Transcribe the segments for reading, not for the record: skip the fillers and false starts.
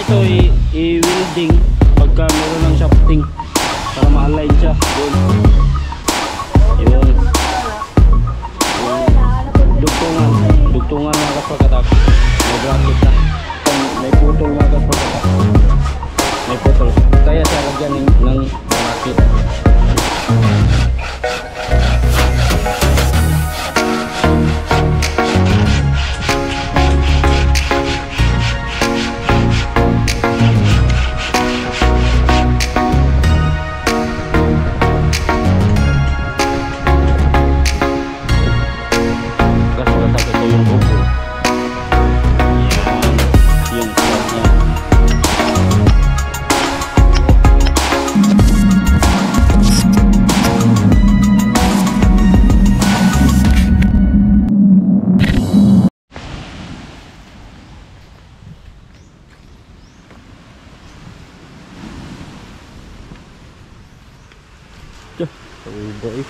ito i-welding pagka meron ng shafting para ma-align siya. Yun. Dugtungan mga kaspakatak. May bracket na. May putol mga kaspakatak. May putol. Kaya siya lagyan ng bracket. Boy.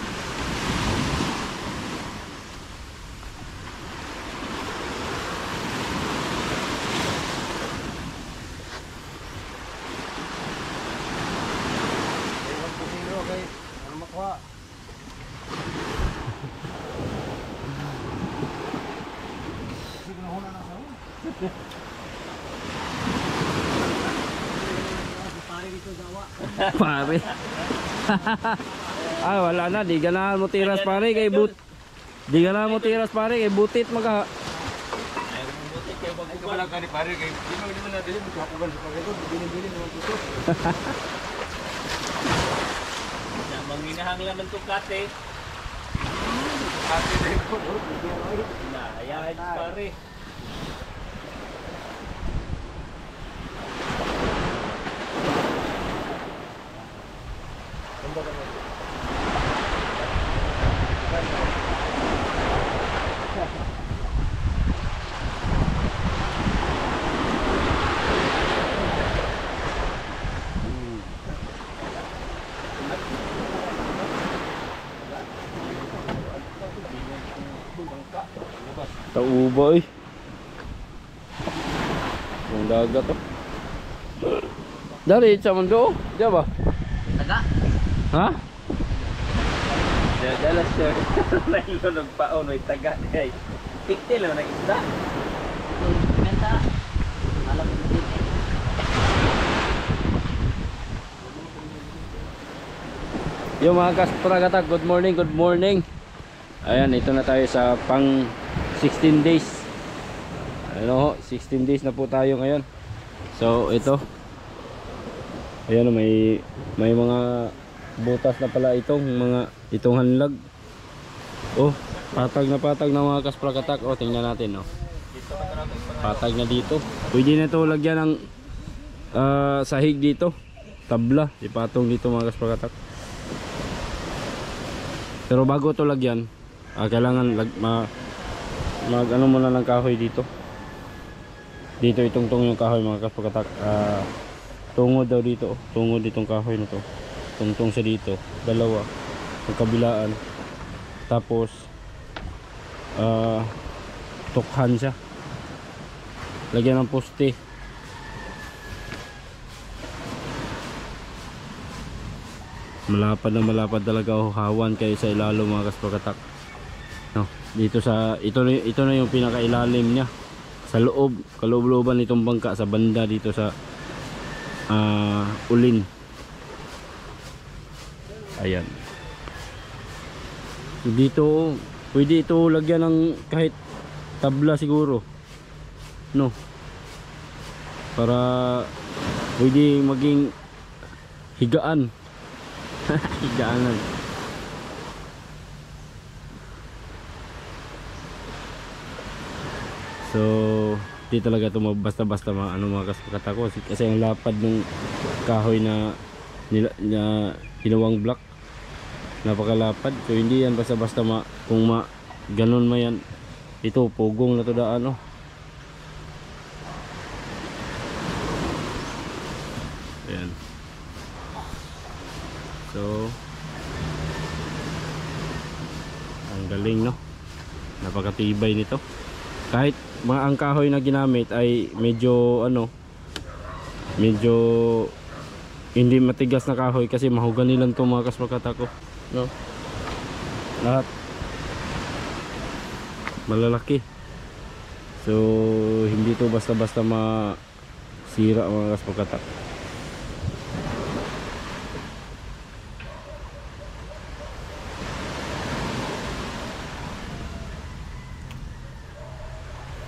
Pare. Ah, wala na, di ganahan mo tiras pare kay di ganahan mo tiras pare kay butit maka. Butit kay wala ka ni pare kay di mo na dili mo hapugan sa pare ko, bili-bili naman tutok. Na manginahanglan man to kate. Kate din ko, na ayahan pare. Tauboy. Ang dagat to. Dari sa mundo, diya ba? Taga? Ha? Dalas sir. Nailo nagpaon may taga ay. Piktil lang ng isda. Benta. Alam mo din eh. Yung mga kaspakatak, good morning, good morning. Ayan, ito na tayo sa pang 16 days. Ano, 16 days na po tayo ngayon. So, ito. Ayan, may mga butas na pala itong hanlag. Oh, patag na mga kaspakatak. Oh, tingnan natin, oh. Patag na dito. Pwede na ito lagyan ng sahig dito. Tabla, ipatong dito mga kaspakatak. Pero bago ito lagyan, kailangan mag ano muna ng kahoy dito. Dito itungtong yung kahoy mga kaspakatak. Tungod daw dito. Tungod itong kahoy na to. Tungtong sa dito. Dalawa. Ang kabilaan. Tapos tukhan siya. Lagyan ng poste. Malapad na malapad talaga hawan kayo sa ilalo mga kaspakatak. No, dito sa ito na yung pinakailalim niya. Sa loob, kaloob-looban nitong bangka sa banda dito sa ulin. Ayan. Dito pwede ito lagyan ng kahit tabla siguro. No. Para pwede maging higaan. Higaanan. So, di talaga ito basta-basta mga kaspakatak ko kasi ang lapad ng kahoy na hinawang block. Napakalapad. So, hindi yan basta-basta kung ganun ma yan. Ito, pugong na to daan, oh. Ayan. So, ang galing, no? Napakatibay nito. Kahit ang kahoy na ginamit ay medyo medyo hindi matigas na kahoy kasi mahogani lang to mga kaspakatak ko, no? Lahat malalaki, so hindi to basta basta masira mga kaspakatak.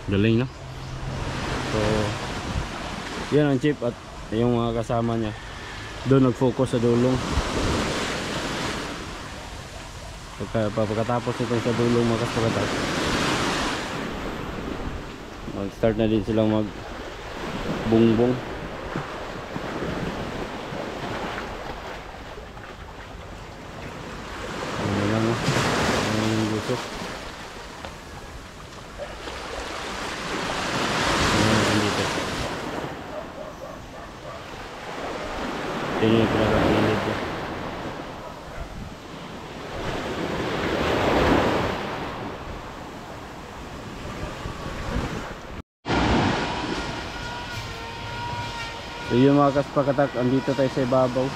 Galing, no? So yan ang chip at yung mga kasama niya doon nag-focus sa dulong. Pagkatapos nitong sa dulong mga kaspakatak, mag-start na din silang mag bungbong. Ano lang, ang gusok. Dito yun yung pinaka-inilid niya. So yun mga kaspakatak, andito tayo sa ibabaw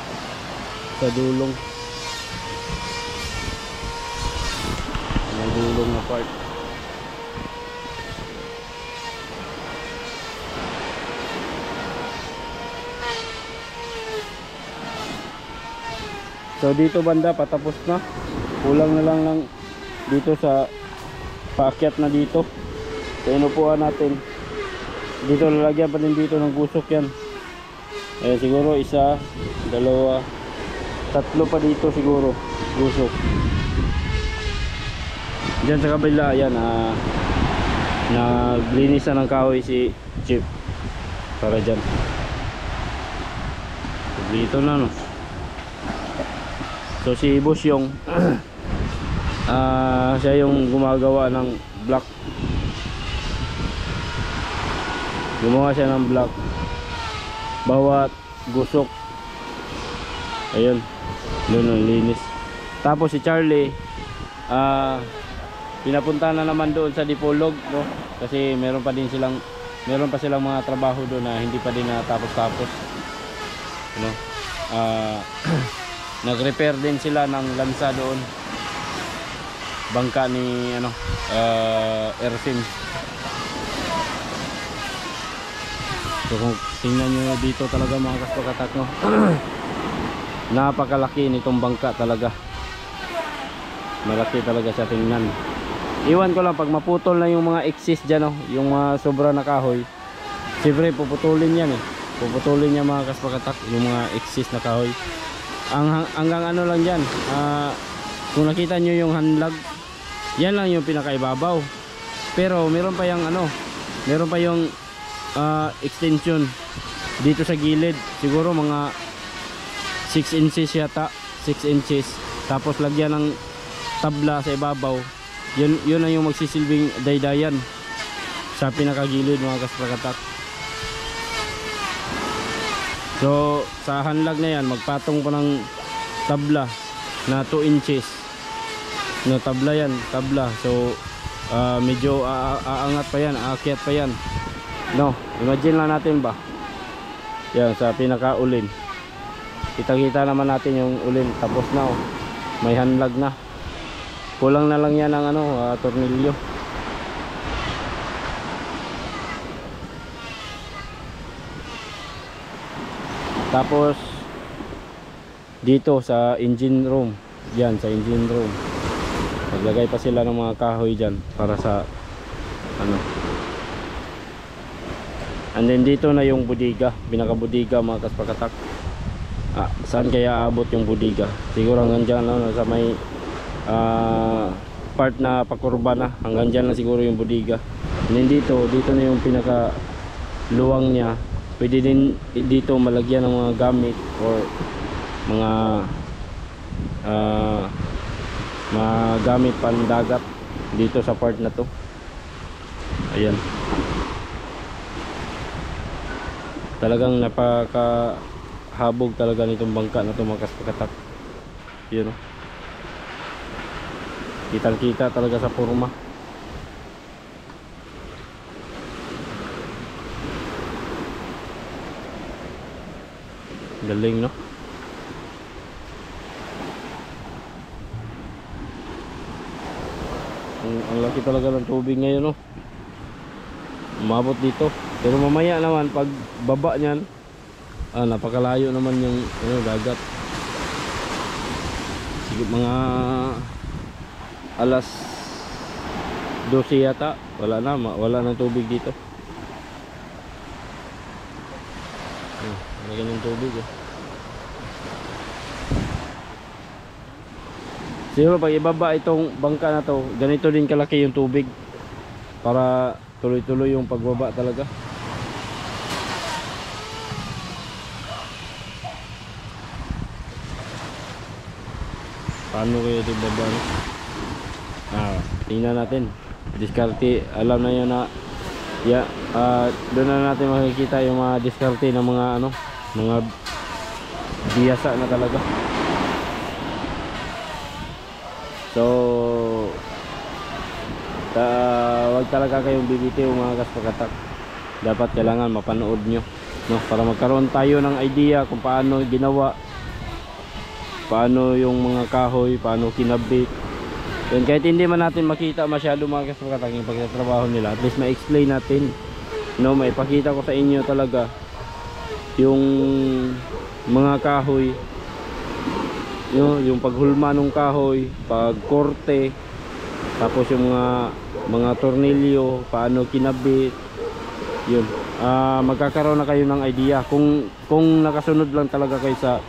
sa dulong, may dulong na part. So dito banda patapos na, kulang na lang dito sa paakyat na dito. So inupuan natin dito, lalagyan pa din dito ng gusok yan. Eh siguro isa, dalawa, tatlo pa dito siguro gusok. Diyan sa kabila, ayan, naglinis na ng kahoy si Chip para dyan. Dito na, no? So si Boss yung siya yung gumagawa ng block. Gumawa siya ng block bawat gusok. Ayun, doon ang linis. Tapos si Charlie pinapunta na naman doon sa Dipolog, no? Kasi meron pa silang mga trabaho doon na hindi pa din natapos-tapos, no? Nag-repair din sila ng lansa doon, bangka ni Ersin. So kung tingnan nyo dito talaga mga kaspakatak, no? Napakalaki nitong bangka talaga, malaki talaga siya tingnan. Iwan ko lang pag maputol na yung mga excess dyan, no? Yung mga sobra na kahoy, siyempre puputulin yan, puputulin niya mga kaspakatak, yung mga excess na kahoy. Hanggang ano lang dyan, kung nakita nyo yung handlag, yan lang yung pinakaibabaw. Pero meron pa yung meron pa yung extension dito sa gilid, siguro mga 6 inches yata, 6 inches. Tapos lagyan ng tabla sa ibabaw, yun ang yung magsisilbing daydayan sa pinakagilid mga kaspakatak. So sa handlag na yan, magpatong pa ng tabla na 2 inches, no? Tabla yan, tabla. So medyo aangat pa yan, aakyat pa yan, no? Imagine lang natin ba yan sa pinakaulin, kita naman natin yung ulin, tapos na, may handlag na, kulang na lang yan ng tornilyo. Tapos dito sa engine room, yan sa engine room, naglagay pa sila ng mga kahoy dyan para sa and then dito na yung budiga, pinaka-budiga mga kaspakatak. Saan kaya aabot yung budiga? Siguro hanggang dyan lang, sa may part na pakurba na, hanggang dyan lang siguro yung budiga. And then dito na yung pinaka luwang niya. Pwede din dito malagyan ng mga gamit or mga gamit pandagat dito sa part na to. Ayan, talagang napakahabog talaga nitong bangka na to mga kaspakatak. Yun, kitang kita talaga sa forma. Galing, no? Ang laki talaga ng tubig ngayon, no? Umabot dito. Pero mamaya naman pag baba niyan, napakalayo naman yung dagat. Siguro mga alas 12 yata, wala nang tubig dito. Wala ganyan tubig, eh. Siguro pag ibaba itong bangka na to, ganito din kalaki yung tubig para tuloy-tuloy yung pagbaba talaga. Paano kayo ito baba, no? Tingnan natin. Diskarte, alam na yun na doon na natin makikita yung mga diskarte ng mga mga biyasa na talaga. So wag talaga kayong bibitiw mga kaspakatak. Dapat kailangan mapanood nyo, no? Para magkaroon tayo ng idea kung paano ginawa, paano yung mga kahoy, paano kinabit. Then kahit hindi man natin makita masyado mga kaspakatak yung pagtatrabaho nila, at least ma-explain natin, no? Maipakita ko sa inyo talaga yung mga kahoy, yung paghulma ng kahoy, pagkorte, tapos yung mga tornilyo, paano kinabit. Yun, magkakaroon na kayo ng idea kung nakasunod lang talaga kayo sa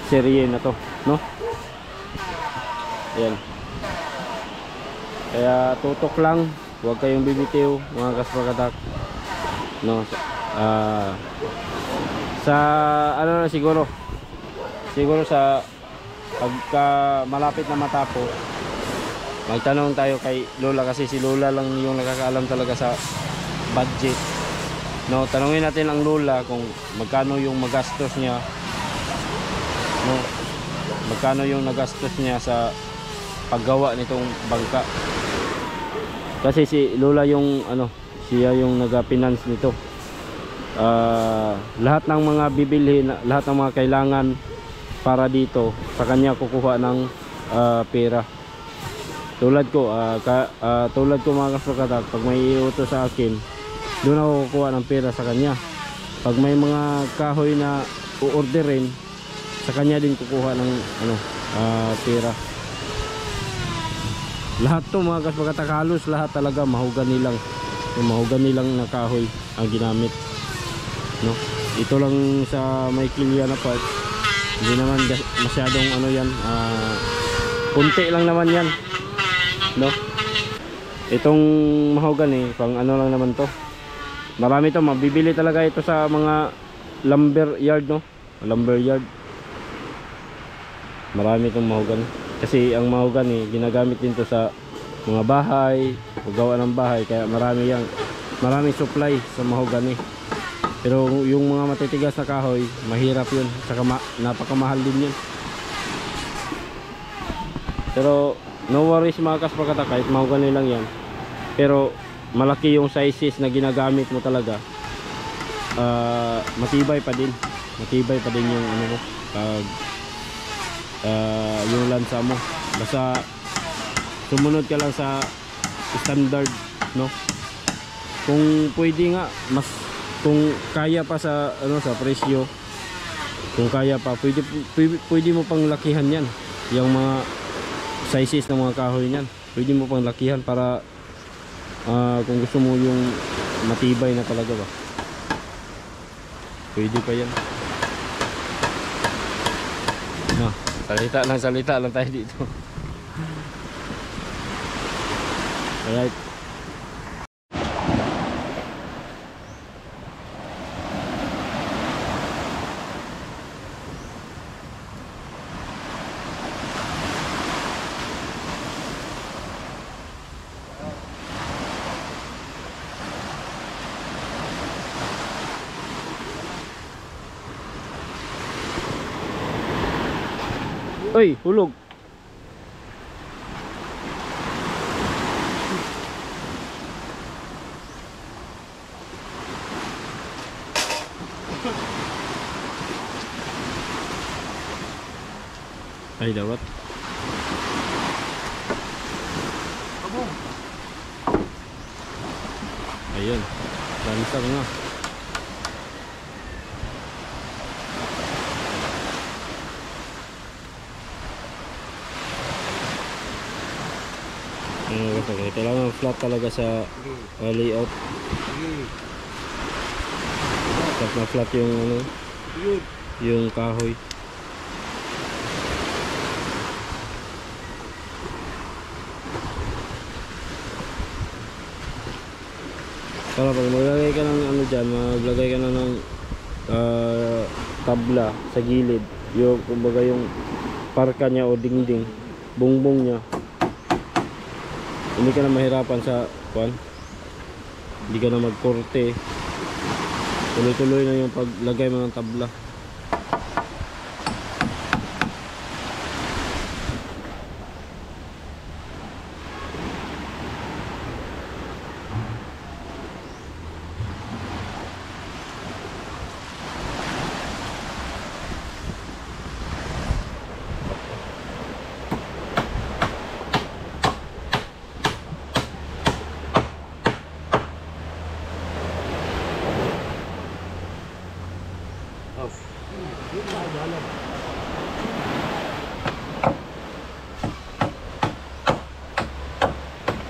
serye na to, no? Ayan. Kaya tutok lang, huwag kayong bibitiw mga kaspakatak, no? Sa ano na siguro sa pagka malapit na matapos, magtanong tayo kay Lola, kasi si Lola lang yung nakakaalam talaga sa budget, no? Tanungin natin ang Lola kung magkano yung magastos niya, no? Magkano yung nagastos niya sa paggawa nitong bangka, kasi si Lola yung siya yung naga-finance nito. Lahat ng mga bibilhin, lahat ng mga kailangan para dito, sa kanya kukuha ng pera. Tulad ko mga kaspakatak, pag may iutos sa akin, doon ako kukuha ng pera sa kanya. Pag may mga kahoy na uorderin, sa kanya din kukuha ng pera. Lahat to mga kaspakatak, halos lahat talaga mahogany lang. Yung mahogany lang na kahoy ang ginamit, no? Ito lang sa may kilya na part, hindi naman masyadong yan, kunti lang naman yan, no? Itong mahogany pang lang naman to. Marami to, mabibili talaga ito sa mga lumber yard, no? Lumber yard. Marami itong mahogany, kasi ang mahogany ginagamit din to sa mga bahay, paggawa ng bahay, kaya maraming supply sa mahogany. Pero yung mga matitigas na kahoy, mahirap yun, saka napakamahal din yun. Pero no worries mga kaspakatak, kahit mahogany lang yan, pero malaki yung sizes na ginagamit mo talaga, matibay pa din yung yung lansa mo. Basta sumunod ka lang sa standard, no? Kung pwede nga, kung kaya pa sa sa presyo, kung kaya pa, pwede mo pang lakihan yan, yung mga sizes ng mga kahoy niyan. Pwede mo pang lakihan para kung gusto mo yung matibay na talaga ba, pwede pa yan, no? Salita lang tayo dito. Alright. Oy, hulog. Ay dawat. Ayun. Lansang na. Okay, kailangan flat talaga sa layout. Flat na flat yung ano, yung kahoy. Para pag maglagay ka ng ano dyan, maglagay ka na ng tabla sa gilid, yung kumbaga yung parka niya o dingding, bongbong niya, hindi ka na mahirapan sa kwan, hindi ka na magkorte, tuloy-tuloy na yung paglagay mo ng tabla.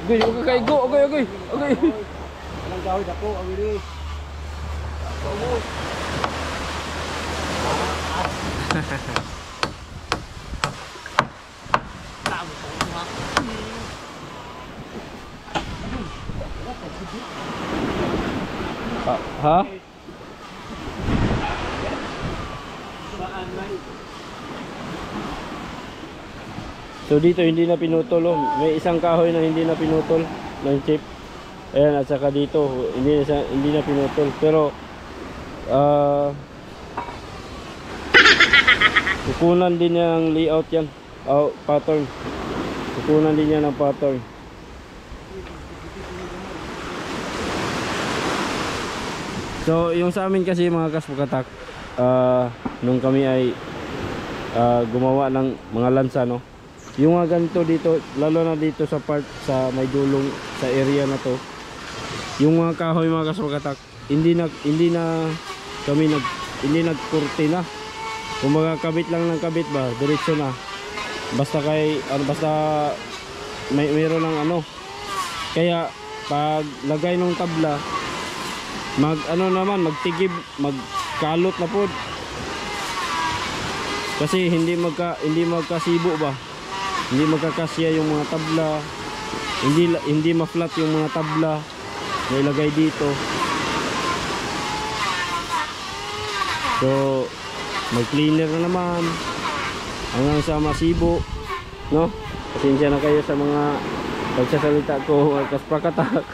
Okay, okay, go, okay, okay, okay. Anong gawin ako? Ang ini. Ha? So dito hindi na pinutol, oh. May isang kahoy na hindi na pinutol ng chip. Ayan, at saka dito hindi na pinutol. Pero kukunan din niya ng layout yan, pattern. Kukunan din niya ng pattern. So yung sa amin kasi mga kaspakatak, nung kami ay gumawa ng mga lansa, no, yung mga ganito dito, lalo na dito sa part sa may dulong sa area na to, yung mga kahoy mga kaspakatak, hindi nagkurte na. Kumbaga kabit lang ng kabit ba, diretso na. Basta basta mayroon ng ano. Kaya pag lagay ng tabla, magtigib, magkalot na pod. Kasi hindi magkasibo ba. Hindi magkakasya yung mga tabla. Hindi ma-flat yung mga tabla na ilagay dito. So mag-cleaner na naman hanggang sa masibo, no? Pasensya na kayo sa mga pagsasalita ko, kaspakatak.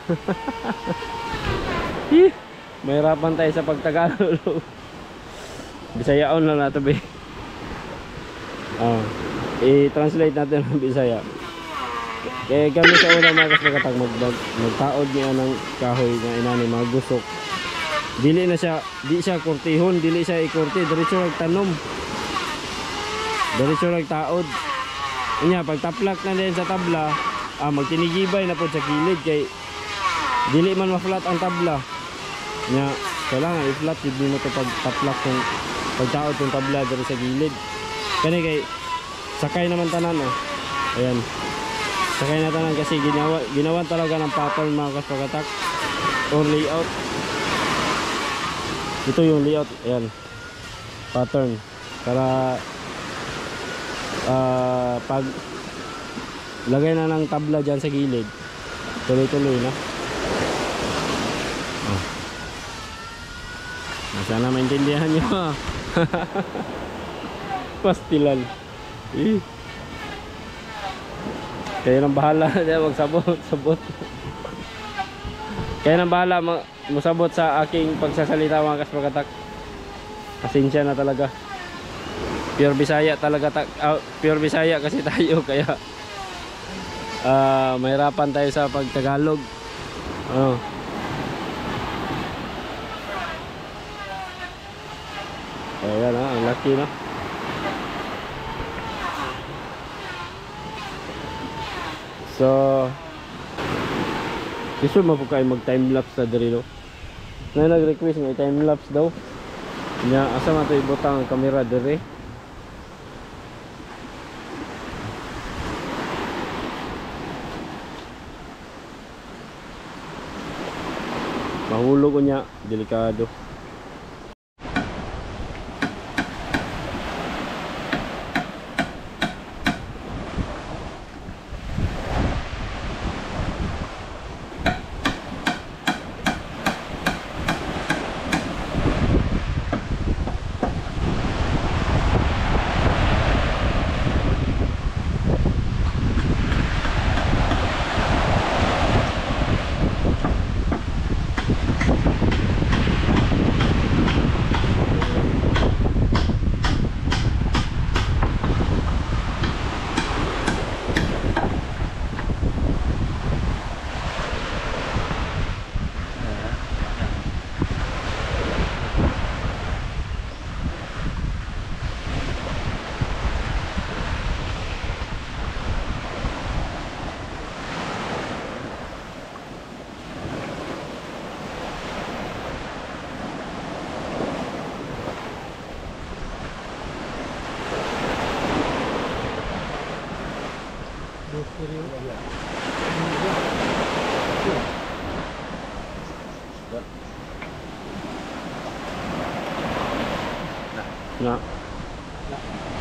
Mahirapan tayo sa pagtagalog. Bisayaon lang natin, be. I-translate natin ng Bisaya. Kaya kami sa una mga kaspakatak, magtaod niya ng kahoy na inani, mga gusok. Di siya kurtihon, dili siya ikurti, diretso nagtanom. Diretso nagtaod. Inya pag taplak na din sa tabla, magtinigibay na po sa kilid kay dili man ma-flat ang tabla. Nya kailangan i-flat din mo to pag taplak kung pagtaod ng tabla diri sa gilid. Kani kay sakay naman tanan, oh. Ayan. Sakay na tanan kasi ginawa talaga ng pattern mga kaspakatak or layout. Ito yung layout, ayan, pattern para pag lagay na ng tabla dyan sa gilid, tuloy-tuloy na. Sana maintindihan nyo, ha. Pastilan. Kaya nang bahala magsabot. Kaya nang bahala musabot sa aking pagsasalita mga kaspakatak. Pasensya na talaga. Pure Bisaya talaga, pure Bisaya kasi tayo, kaya mahirapan tayo sa pagtagalog. Ayan, ang laki, no? So gusto mo po kayo mag time lapse na diri no? Na nag-request nga time lapse daw. Nya asa man to ibutang ang camera diri? Mahulog ko niya, delikado.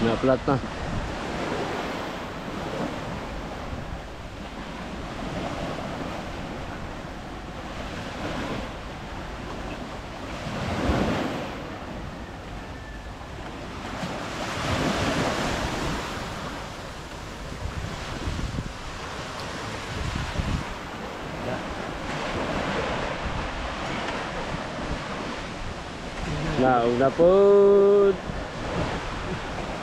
Na flat na. Naog na po.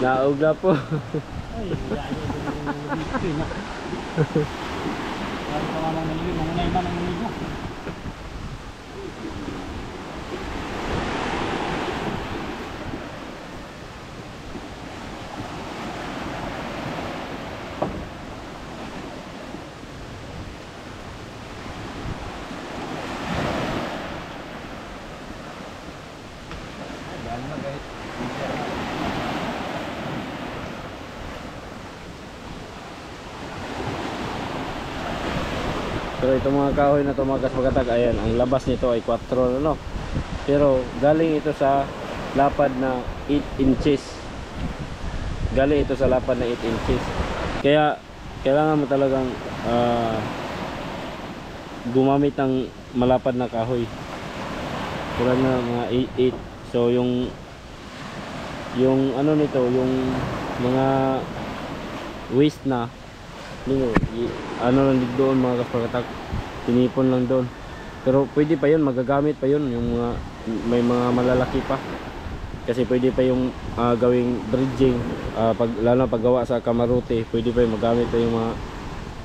Naog na po. Ay, wala yung na. Parang kawalang nalilig, mangunay ba ng nalilig mo? Pero itong mga kahoy na tumagas pagkatag, ayan, ang labas nito ay 4 no? Pero galing ito sa lapad na 8 inches. Galing ito sa lapad na 8 inches. Kaya kailangan mo talagang gumamit ng malapad na kahoy. Tulad na mga 8. So yung ano nito, yung mga waste na ano lang doon mga kapagatak, tinipon lang doon. Pero pwede pa yun, magagamit pa yun yung mga may mga malalaki pa, kasi pwede pa yung gawing bridging, lalo na paggawa sa kamarote, pwede pa yung magamit pa yung mga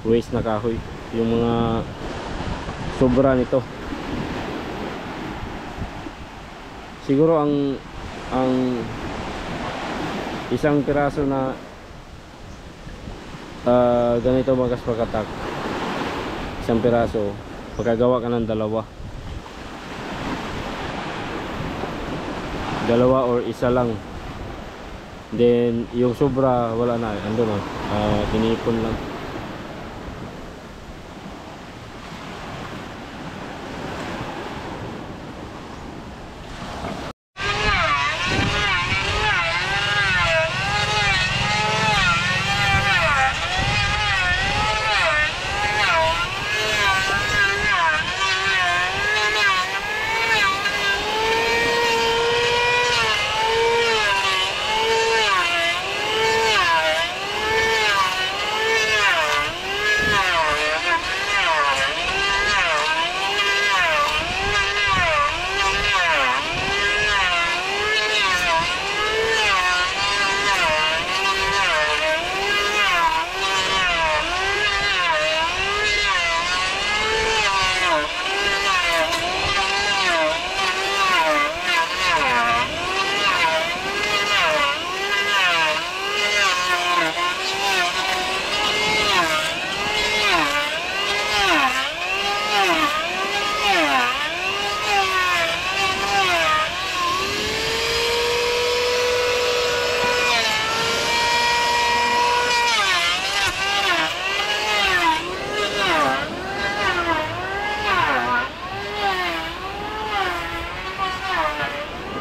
waste na kahoy, yung mga sobra nito. Siguro ang isang piraso na ganito mga kaspakatak, isang piraso, pagkagawa ka ng dalawa or isa lang, then yung sobra wala na, ando na, tinipon lang.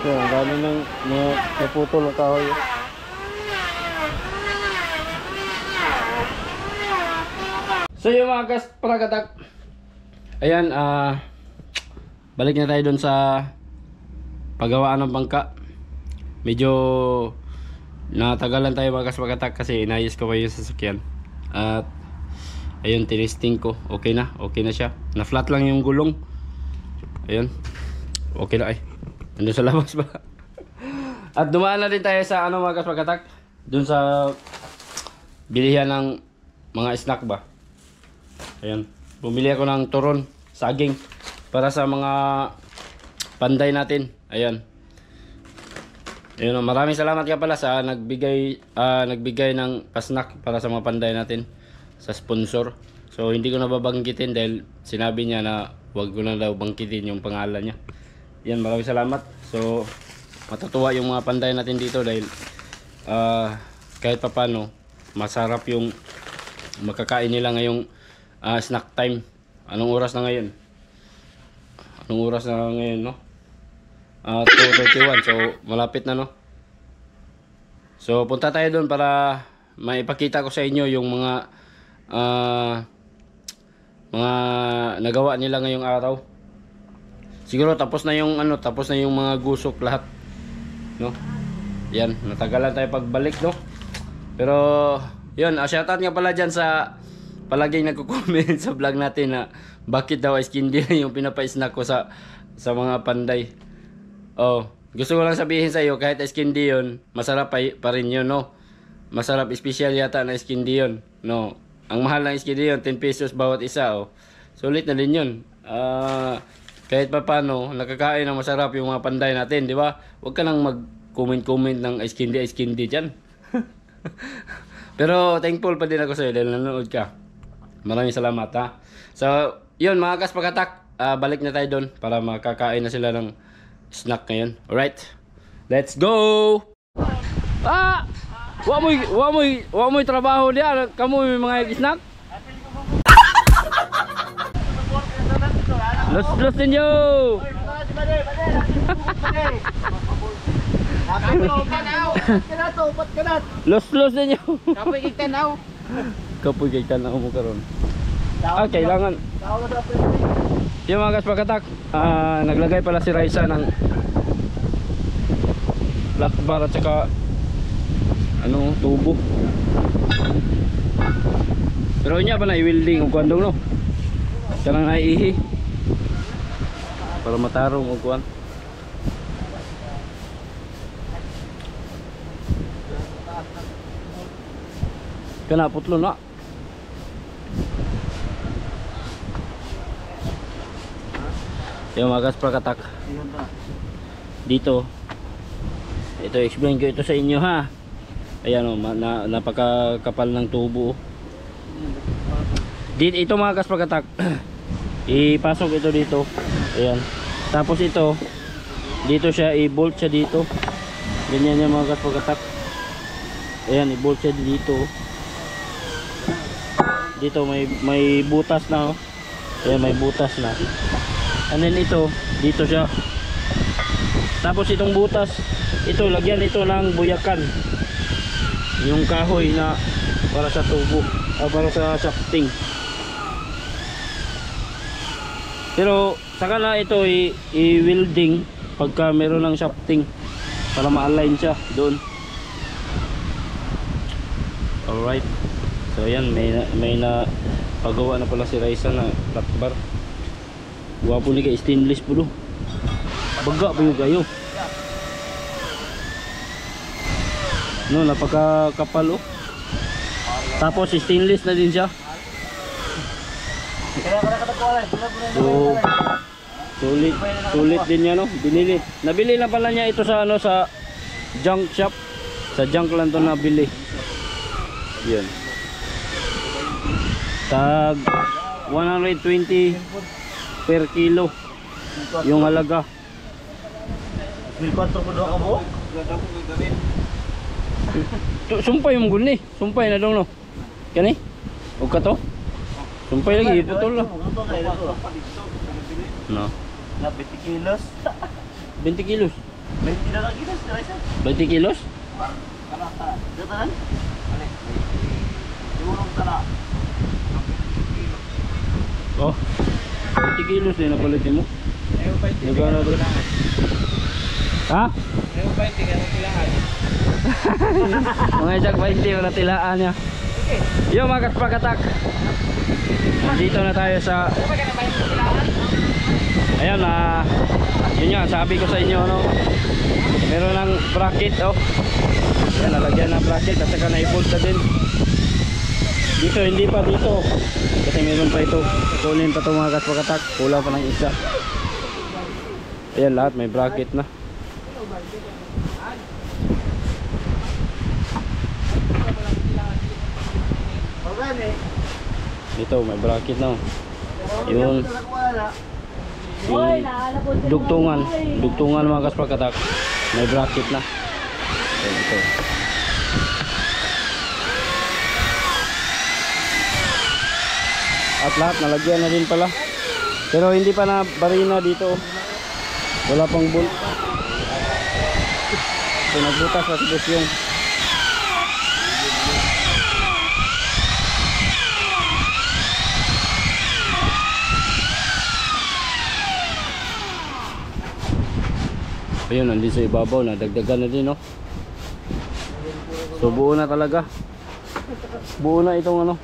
Yan, ang dami ng mga naputol na kahoy. So yung mga kaspragatak, ayan, balik na tayo dun sa paggawaan ng bangka. Medyo natagalan tayo mga kaspragatak kasi inayos ko pa yung sasakyan. At ayun, tinisting ko, okay na siya. Na flat lang yung gulong. Ayun, okay na ay. Nandun sa labas ba? At dumaan na din tayo sa ano mga kaspragatak, dun sa bilihan ng mga snack ba. Ayan, bumili ako ng turon, saging para sa mga panday natin. Ayan. Ayun, maraming salamat ka pala sa nagbigay ng pasnak para sa mga panday natin sa sponsor. So hindi ko na babanggitin dahil sinabi niya na wag ko na daw banggitin yung pangalan niya. Yan, maraming salamat. So matutuwa yung mga panday natin dito dahil kahit papano masarap yung makakain nila ngayong snack time. Anong oras na ngayon? Anong oras na ngayon, no? 2:31. So malapit na, no? So punta tayo doon para maipakita ko sa inyo yung mga nagawa nila ngayong araw. Siguro tapos na yung mga gusok lahat, no? Yan, natagalan tayo pagbalik, no? Pero yun, shoutout nga pala dyan sa palaging nagko-comment sa vlog natin na bakit daw ice candy yung pinapa-snack ko sa mga panday. Oh, gusto ko lang sabihin sa iyo, kahit ice candy yun, masarap pa rin yun, no? Masarap, special yata na ice candy yun, no? Ang mahal ng ice candy yun, 10 pesos bawat isa, oh. Sulit na din yun. Kahit pa paano, nakakain ng masarap yung mga panday natin, di ba? Huwag ka nang mag-comment ng ice candy dyan. Pero thankful pa din ako sa iyo dahil nanonood ka. Maraming salamat, ha. So, yun mga kaspagatak, balik na tayo doon para makakain na sila ng snack ngayon. Alright, let's go! Wa mo'y trabaho diya, kamu yung mga snack? Los ninyo! Los ninyo! Kapoy kay tanaw mo karon. Kailangan. Yung mga kaspagatak, naglagay pala si Raisa ng flat bar at saka tubo. Pero niya pa na i-welding kung kuandong, no? Kanang naiihi para matarong kung kuan. Kana putlo na. Yung mga kaspagatak dito, ito explain ko ito sa inyo, ha. Ayan, oh, napakakapal ng tubo. Dito ito mga kaspagatak, ipasok ito dito. Ayan, tapos ito dito siya, i-bolt siya dito. Ganyan yung mga kaspagatak. Ayan, i-bolt siya dito. Dito may butas na, oh. Ayan, may butas na. And then ito, dito siya. Tapos itong butas, ito, lagyan ito ng buyakan. Yung kahoy na para sa tubo, para sa shafting. Pero saka na ito i-welding pagka meron ng shafting para ma-align siya doon. Alright. So ayan, may na pagawa na pala si Raisa na flat bar. Gwapo ni kay stainless po do. Baga pa yung kayo. No, napakakapal, oh. Tapos stainless na din siya. So, sulit din yan, no? Nabili na pala niya ito sa sa junk shop. Sa junk lang to nabili. Yan. Tag 120 per kilo yung halaga. 1,400 po doon ka mo? Sumpay mo guni. Sumpay na dong, no? Kani? Huwag ka to? Sumpay lagi, iputol na. No. Na 20 kilos. 20 kilos? May pinakakitas na isa. 20 kilos? Karata. Datan? Ano? Sigurong tala. Oh. 20 kilos din napalitin mo. Ayaw ba ito? Nagano ba? Ha? Ayaw ba ito? Ayaw kailangan. Mga isang 20 wala tilaan niya. Yo mga kaspakatak. Nandito na tayo sa ayan yun nga sabi ko sa inyo no. Meron ng bracket oh. Yan nalagyan ng bracket at saka na-fold na din. Dito hindi pa dito. Kasi meron pa ito. Kunin pa ito mga kaspakatak. Kulang pa ng isa. Ayan lahat may bracket na. Dito may bracket na. Yun. Yung dugtungan mga kaspakatak. May bracket na. Ayan ito. At lahat nalagyan na din pala. Pero hindi pa na barina dito. Wala pang bolt. So nagbutas na si yung ayun, nandun sa ibabaw na dagdagan na din no. So buo na talaga. Buo na itong ano.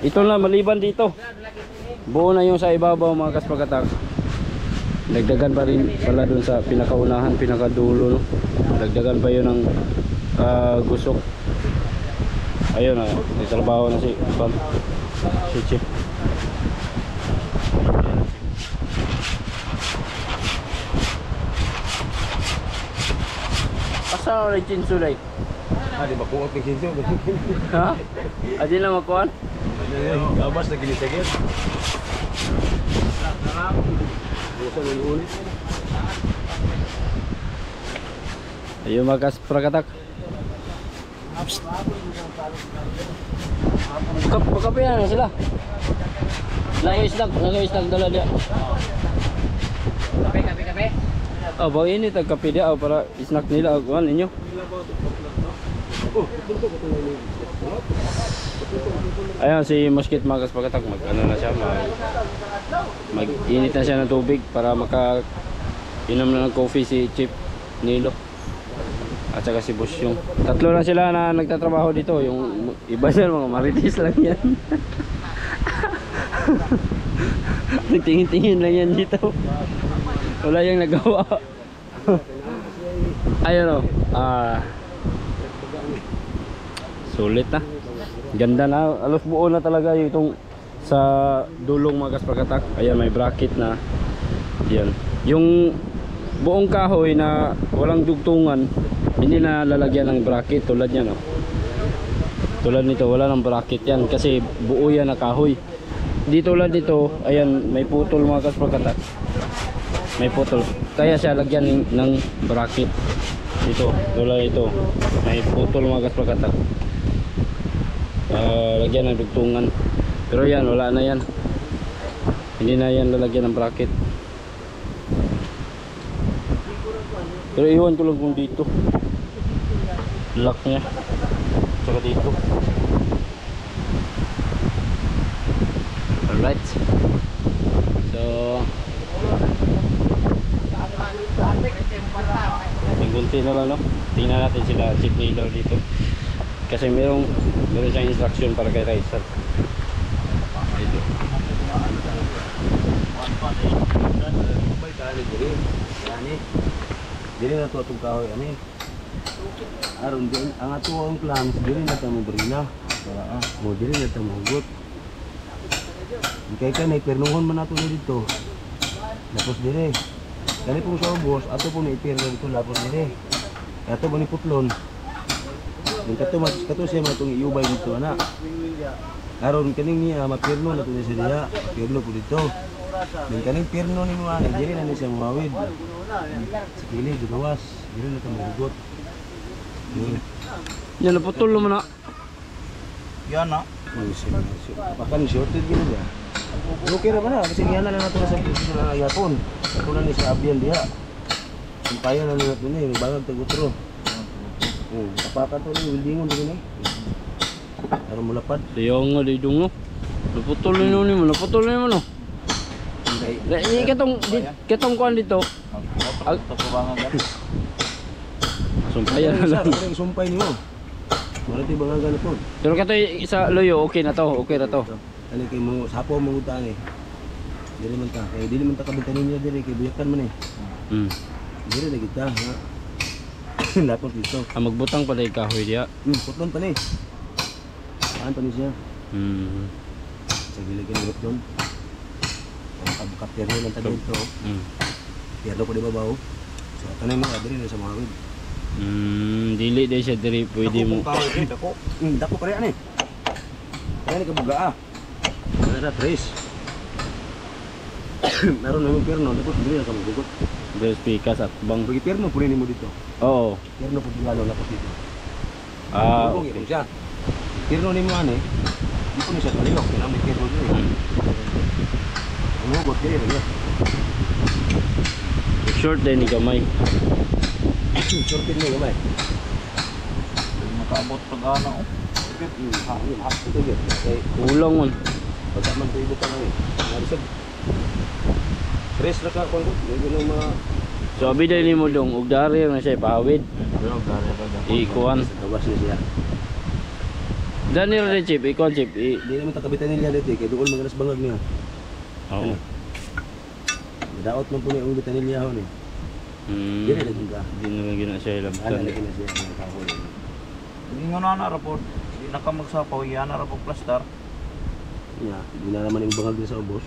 Ito na maliban dito. Buo na yung sa ibabaw mga kaspakatak. Dagdagan pa rin pala dun sa pinakaunahan, pinakadulo no. Dagdagan pa yun ng gusok. Ayun na, nagtrabaho na si Chip. Asa na chinsulay? Di ba kuot ng sinso? Ha? Adi lang makuhan? Gabas na ginisagyan. Busa ng ulit. Ayun mga kaspakatak. Pagkapihan na sila. Nag-isdag dala dia. Kape. Oh, bawa ini tagkape dia para snack nila agwan ninyo. Ayan si Mosquito mga kaspakatak, mag-ano na siya, mag-init na siya ng tubig para maka-inom na ng coffee si Chip Nilo at saka si Boss yung. Tatlo na sila na nagtatrabaho dito, yung iba siya mga marites lang yan. Nagtingin-tingin lang yan dito. Wala yung nagawa. Ayun o. Sulit na. Ganda na. Alos buo na talaga yung itong sa dulong mga kaspakatak. Ayan may bracket na. Yan. Yung buong kahoy na walang dugtungan, hindi na lalagyan ng bracket tulad yan. Tulad nito wala ng bracket yan kasi buo yan na kahoy. Dito tulad dito, ayan may putol mga kaspakatak. May putol. Kaya siya lagyan ng bracket. Dito, tulad ito. May putol mga kaspakatak. Lagyan ng dugtungan. Pero yan, wala na yan. Hindi na yan lalagyan ng bracket. Pero iwan ko lang kung dito. Lock niya. Saka dito. Alright. So tinggunti na lang no. Tingnan natin sila Chip Nilo dito. Kasi meron siyang instruction para kay Raisal. Ito. Dili na to atong kahoy ani. Aron din ang ato ang plan dili na ta mo brina. Para mo dili na ta mahugot. Kay kanay pernuhon man nato dito. Lapos dire. Kani pong sa ubos ato po ni ipirno dito lapos dire. Ato ba ni putlon. Yung kato siya matong iubay dito ana. Aron kaning niya mapirno na to siya diha. Pirno po dito. Yung kaning pirno ni mo ani dili na ni siya mawid. Sige, duwas. Dili na ta mahugot. Yan naputol naman na. Yan na. Pakan shorted gini dia. Okay na ba na? Kasi yan na lang nato sa yapon. Ito na ni sa Abian diha. Sumpayan na nila ito na yung bangag tagutro. Kapakan to yung wildingon dito na. Aron mo lapad. Diyaw nga di dungo. Naputol ni mo, naputol ni mo no. Di katong kuan dito. Sumpayan na lang. Sa sumpay niyo. Wala ti bangagan ito. Pero kato isa loyo, okay na to, okay na to. Ano kay mo sapo mo utang eh. Dili man ta, kay dili man ta kabintanin niya diri kay buyakan man eh. Dili na kita ha. Lapot dito. Magbutang pa dai kahoy diya. Putlon pa ni. Saan pa ni siya? Sa gilid kay butot doon. Ang kapter niya lang ta dito. Pierdo ko di babaw. So tanay mo diri na sa mawid. Dili dai siya diri pwede mo. Dako. Dako kare ani. Ani ka buga ah. Ada tres. Naroon namin perno, dapat dili na kami gugot. Dres pikas at bang. Bagi perno punin mo dito. Oo. Perno pud lalo lapos dito. Okay. Okay siya. Perno ni mo ani. Di ko ni siya kalilok, kailangan may perno dito. Ano got kaya niya. Short din ni gamay. Short din mo gamay. Makaabot pag ano. Ito gid. Kay Kulang man. pagka man tuibo pa lang eh. Narisag. Tres ra ka kon ko. Yung mga So abi dai nimo dong ug dari na siya pawid. Ikuan. gawas na siya. Dani ra chip, ikuan chip. Di naman takabitan nila dito kay doon magalas bangag niya. Oo. Daot man po ni ang bitan nila ho ni. Dire lagi ka. Di na lang gina siya ilang Ana lagi na siya ng kahoy. Hindi nga na raport. Hindi na ka magsapaw. Yan na raport plaster. Ya, di na naman yung bangag din sa ubos.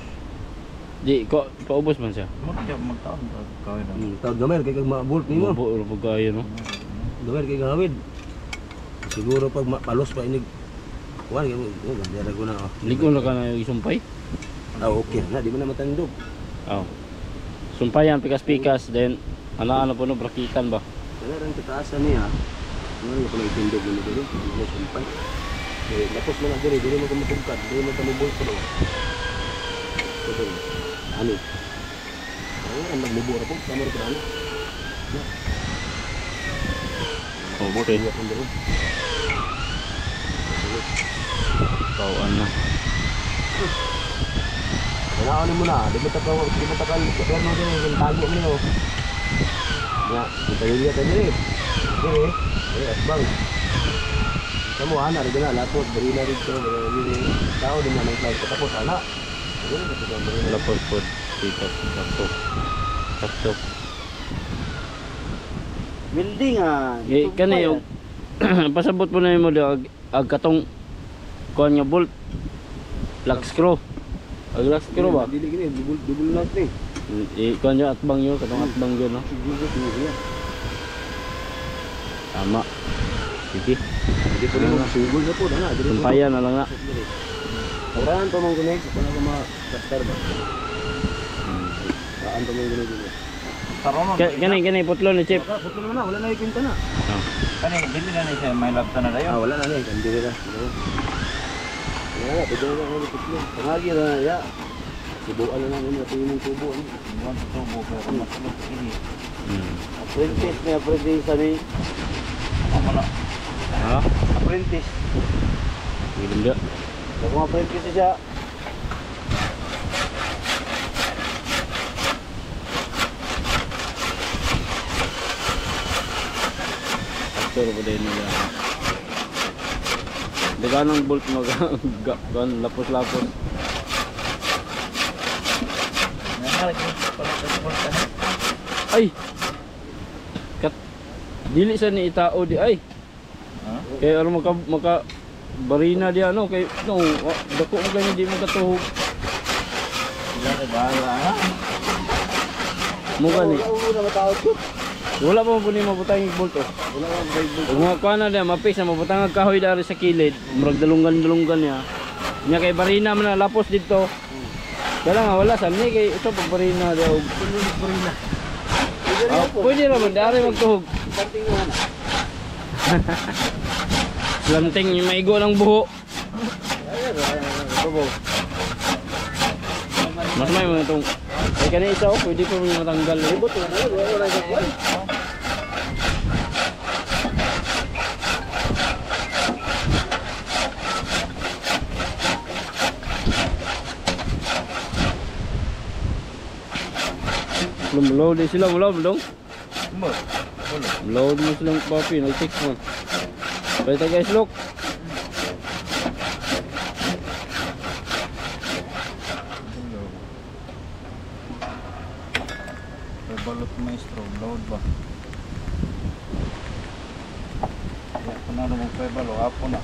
Di ko paubos man siya. Magtaon. Kawin na. Tawag gamay kay kag ma-bolt nimo. Mabuo ra pag kayo no. Gamay kay gawid. Siguro pag palos pa inig kuan gyud gandera ko na. Liko na ka na yung isumpay. Okay na, di mo na matandog. Oo. Sumpayan pikas-pikas then ano po no brakitan ba. Wala rin kataasan niya. Ano yung kung itindog nila dito? Ano sumpay? Eh, lapos mo na dito, dito mo kumutugkad, dito mo kamubol ko doon. Ito, ano? Ang nagmubura po, kamar ko ano? Oh, okay. Iya pun dulu. Tawaan na. Kailangan mo na, di mo takal, pero mo din yung tago mo niyo. Ya, kita lihat aja nih. Ini, asbang. Kamu anak ada lapor beri dari itu ini tahu dengan yang lain kita pun anak. Ini kita beri Lapor po pikas sakto. Sakto. building ah. Kani yung pasabot po na mo daw ag katong kuan nga bolt. Lock screw. Ag lock screw ba? Dili gini, dubul lock nih. Kuan yo atbang yo katong atbang yo no. Siguro ya. Tama. Sige. Jadi pun mo sugol na po na. Sumpayan na lang na. Orahan pa mong guni, para ko ma-plaster ba. Saan pa mong guni dito? Karoon. Kani putlo ni chip. Putlo naman na, wala na ikinta na. Kani, dili na niya siya. May labta na dayo. Wala na niya, hindi na. Wala na, pwede na ako putlo. Pangagi na ya. Subuan na namin na tingin ng tubo. Buwan sa tubo, pero masulog ini. Apprentice na apprentice ni. Ako na. Ha? Apprentice. Ganda. Kung apprentice siya. Pero pa din nila. Daganang bolt mag lapos-lapos. Ay. Kat dili sa ni itao di ay. Kay ano maka barina di ano kay no dako mo ganyan di mo katuhog. Mo gani. Wala pa mo ni mabutang yung bolt oh. Wala na may bolt. Kung mga kuha na diya, mapis na mabutang ang kahoy dari sa kilid, murag dalunggan-dalunggan niya. Nya kay barina man na lapos dito. Dala nga wala sa ni kay ito pag barina daw. Barina. Pwede ra man dari magtuhog. Something mo na. Lanting yung maigo ng buho. Mas may mga itong kani isa oh, pwede pa mo matanggal. Libot na wala na kuan. Load din sila, dong. Mo. Load mo silang papi, no 6 mo. Baita guys, look. Balot maestro, load ba? Ya, kung ano mo pa balo, apo na.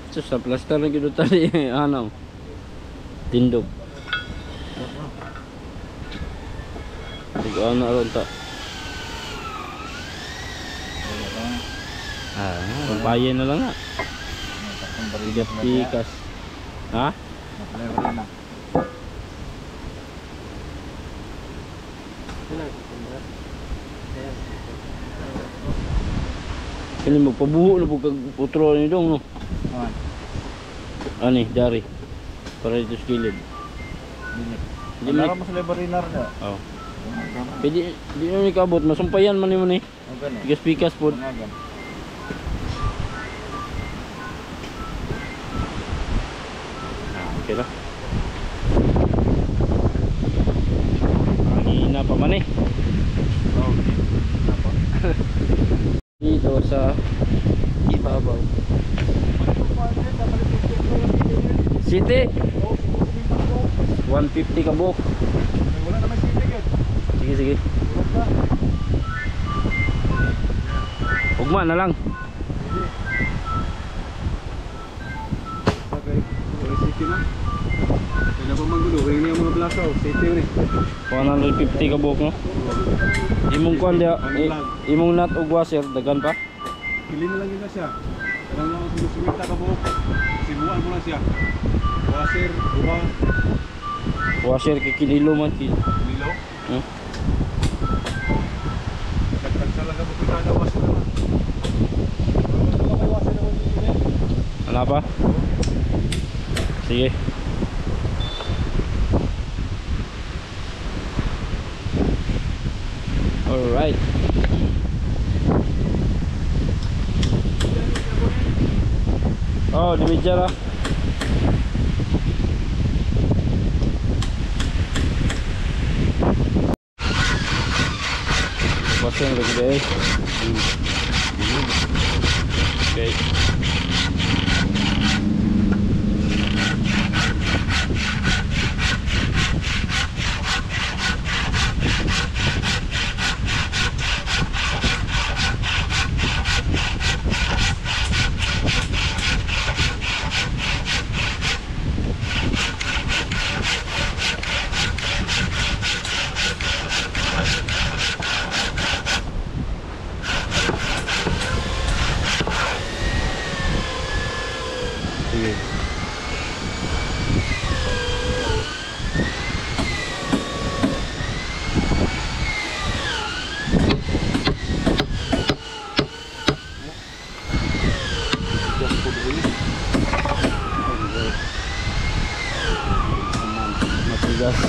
Sus, sa plaster na gito tali, ano, tindog. Ano aron ta? Pagbayan na lang nga. Bigat pikas. Ha? Flavor na. Kini magpabuho na po kag putro ni dong no. Ani, dari. Para dito sa gilid. Hindi mo sa laborinar na. Oh. Pwede, di na ni kabot, masumpayan man mo ni. Bigas pikas po. Okay lah. Hina pa man eh. Dito sa ibabaw. City 150 kabuk. Wala naman sili gyud. Sige, sige. Ugma na lang. Okay, wala city na. Kaya pa manggulo, ring niya mga blakaw, city ni. 150 kabuk no. Imong kuan dia, imong nut ug washer dagan pa. Pili na lang yun na siya. Karang lang ang sumita ka buhok. Sibuan mo lang siya. Washer, buha, Washer kay kinilo man ki. lilo. Nagtagsa lang ka po pinada washer naman. Washer naman yun eh. Ano pa? Sige. Alright. Oh, di bicara. Pasang lagi deh. Okay. Sige. Matigas.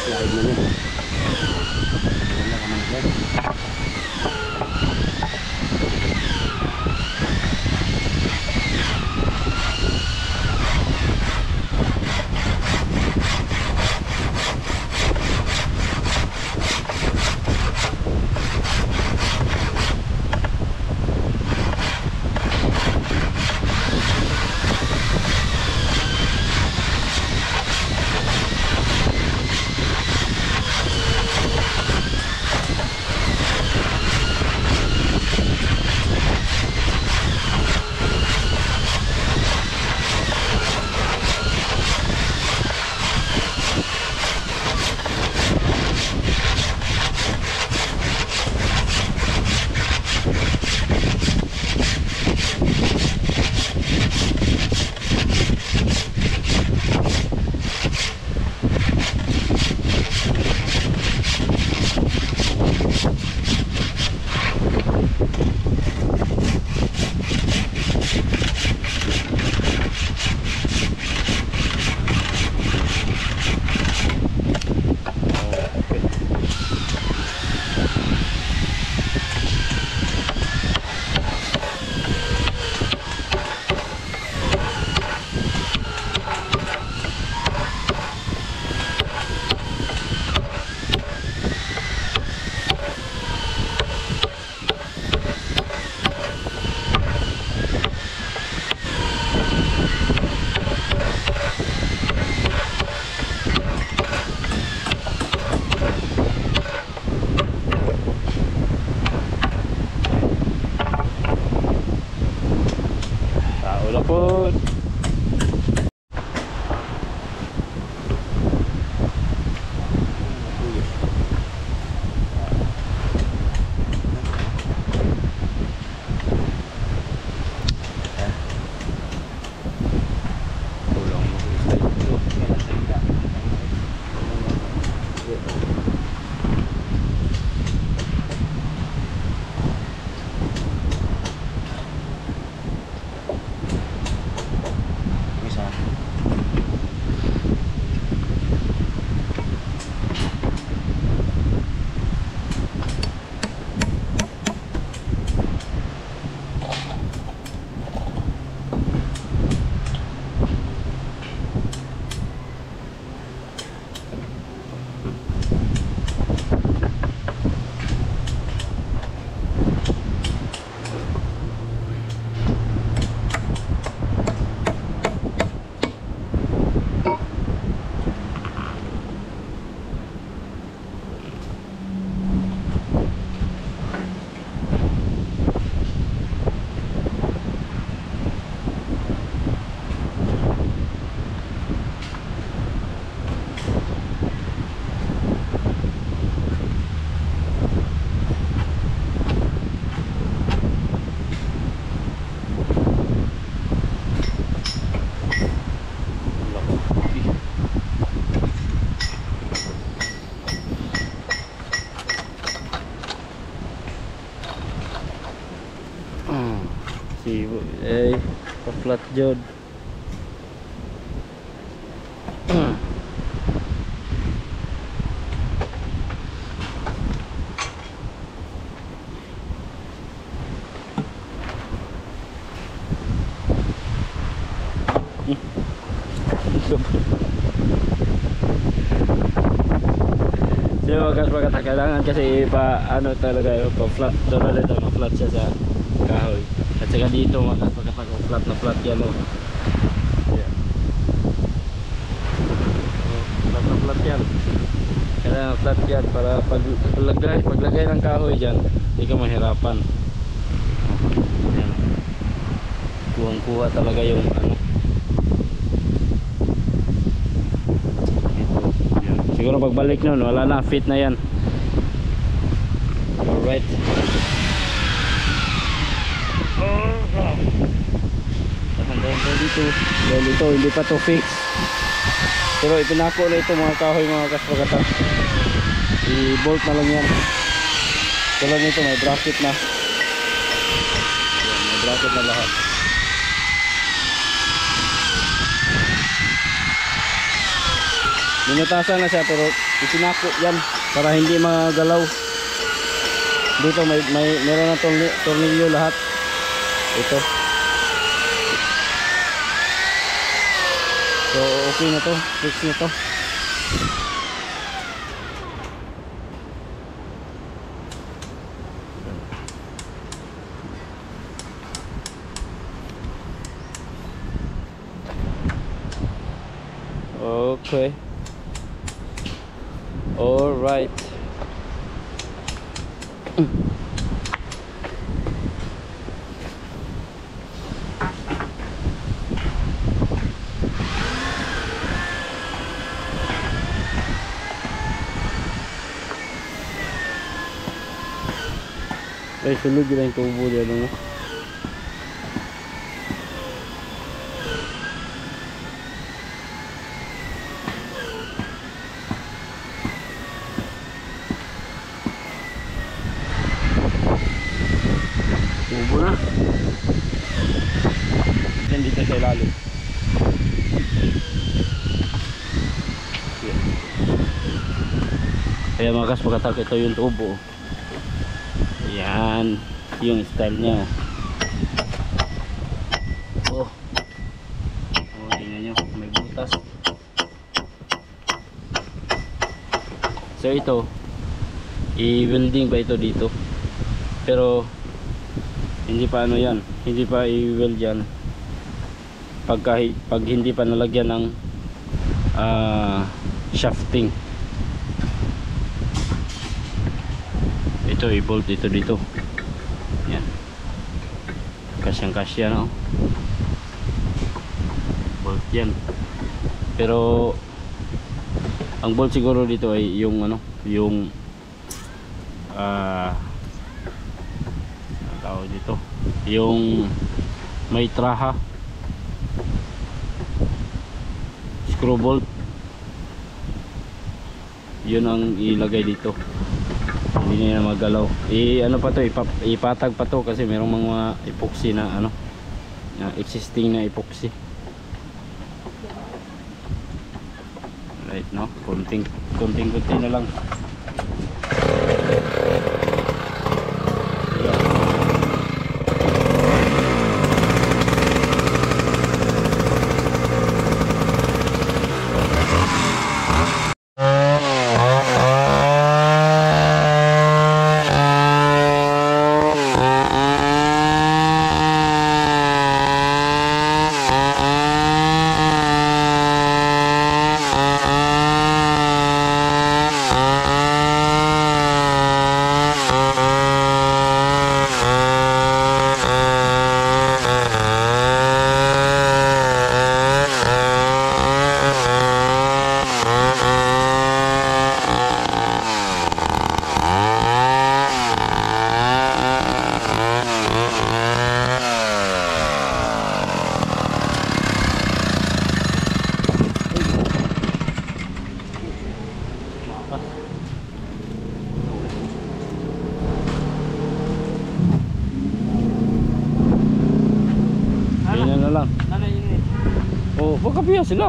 Slide na niya. Wala ka man dyan. Wala po. Kulang mo sa ito. Isa. Si pa-flat jod. Di wagas kailangan kasi pa ano talaga pa flat doon ito ma-flat siya sa kahoy. At saka dito wagas flat na flat yan oh. Yeah. Flat na flat yan. Kailangan flat yan para paglagay ng kahoy dyan hindi ka mahirapan. Yan. Kuhang-kuha talaga yung ano. Siguro pagbalik nun, wala na, fit na yan. Alright. Dahil ito, hindi pa to fix. Pero ipinako na ito mga kahoy mga kaspagata. I-bolt na lang yan. Tulad nito, may bracket na. Yan, may bracket na lahat. Minutasan na siya pero itinako yan para hindi magalaw. Dito meron na tornilyo lahat. Ito. So okay na to, fix na to. Okay. All right. Ay, sulog yun yung tubo dyan, no? Tubo na. Yan dito sa ilalim. Kaya mga kaspagatak, ito yung tubo. Yan yung style niya. Oh, tingnan nyo, may butas. So ito i-welding ba ito dito, pero hindi pa ano yan, hindi pa i-weld yan pag hindi pa nalagyan ng shafting. Ito i-bolt ito dito. Yan. Kasyang kasya, no? yan. Pero ang bolt siguro dito ay yung ano, yung ang tawag dito, yung may traha, screw bolt, yun ang ilagay dito. Hindi na magalaw. Ano pa to, ipatag pa to kasi merong mga epoxy na ano, na existing na epoxy. Right, no? Konting na lang. Ganyan na lang. Oh, baka piya sila.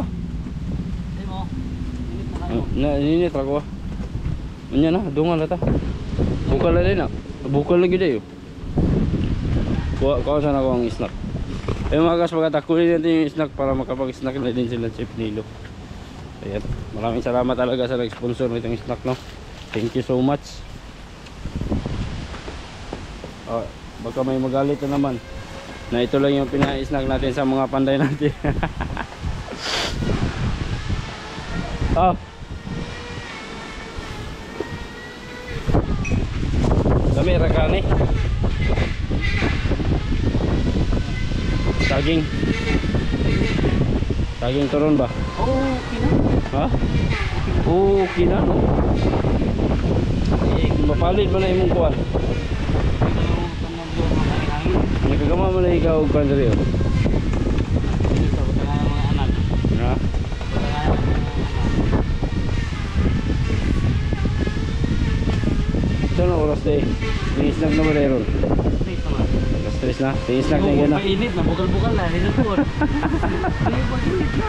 Naninit ako. Anya na, dungan na ta. Bukal na din na. Bukal lagi dayo. Kuha sana ako ang snack. Mga guys, pagkatakunin natin yung snack para makapag-snack na din sila Chef Nilo. Ayan. Maraming salamat talaga sa nag-sponsor nitong snack, no. Thank you so much. Baka may magalit na naman na ito lang yung pina-snack natin sa mga panday natin. Dami rakani. Saging turon ba? Okay na. Ha? Okay na, no? Mapalit mo na imong kuwan. Nagkagama mo na ikaw og kuwan diri. Ha? Ito na oras day. Ni-snack na mo rin ron. Alas 3 na. Ni-snack na yun na. Mainit na, bukal-bukal na. Hindi na tuwan. Pag-init na.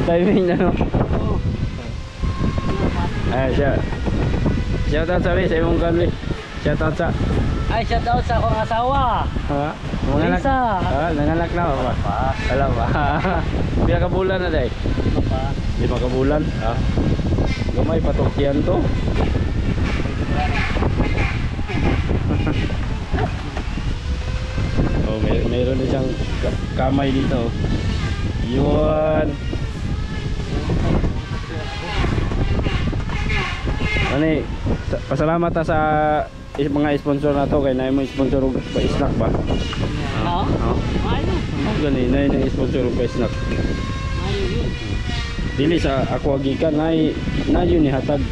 Timing na, no? Oo. Ay, siya. Shout out sa sa imong kanli. Shout out sa. Ay, shout out sa akong asawa. Ha? Manganak. Lisa. Nanganak na ba? Wala ba? Pila ka bulan na day? Ano pa? 5 ka bulan. Gamay patokyan to. Oh, mayroon din siyang kamay dito. Yun. Ano pasalamat ta sa mga sponsor na to kay na mo sponsor og pa-snack ba? Oo. Ayun. Gani na yung sponsor og pa-snack. Ayun. Dili sa ako agikan na yun ni hatag.